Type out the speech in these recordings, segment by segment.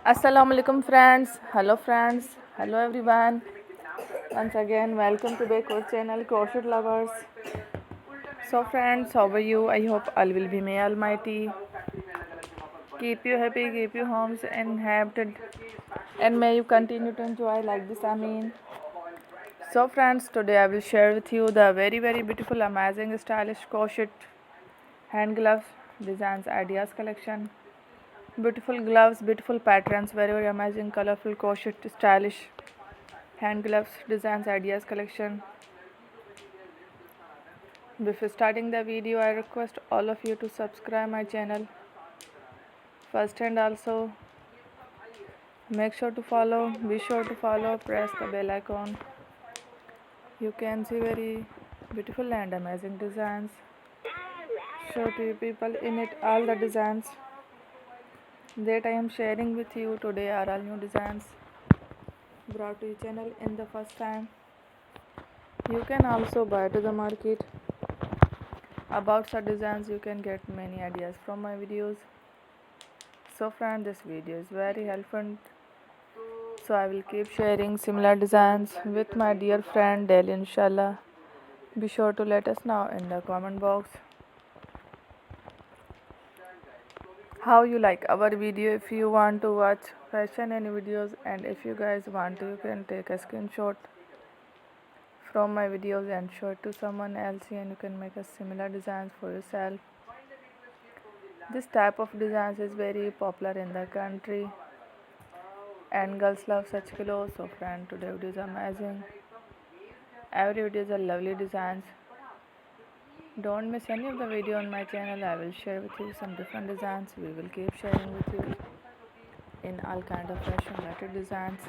Assalamu alaikum friends. Hello friends. Hello everyone. Once again, welcome to back our channel Crochet Lovers. So friends, how are you? I hope all will be may Almighty keep you happy, keep you homes inhabited, and may you continue to enjoy like this. I mean. So friends, today I will share with you the very beautiful, amazing, stylish crochet hand gloves designs ideas collection. Beautiful gloves, beautiful patterns, very amazing, colorful, crochet, stylish hand gloves designs ideas collection. Before starting the video, I request all of you to subscribe my channel first, and also make sure to follow, be sure to follow, press the bell icon. You can see very beautiful and amazing designs. Show to you people in it all the designs that I am sharing with you today are all new designs brought to your channel in the first time. You can also buy to the market about such designs. You can get many ideas from my videos. So friend, this video is very helpful, so I will keep sharing similar designs with my dear friend daily, inshallah. Be sure to let us know in the comment box how you like our video. If you want to watch fashion and videos, and if you guys want to, you can take a screenshot from my videos and show it to someone else, and you can make a similar designs for yourself. This type of designs is very popular in the country and girls love such clothes. So friend, today video is amazing. Every video is a lovely designs. Don't miss any of the video on my channel. I will share with you some different designs. We will keep sharing with you in all kind of fashion related designs.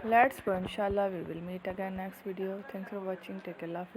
Let's go, inshallah. We will meet again next video. Thanks for watching. Take care. Love.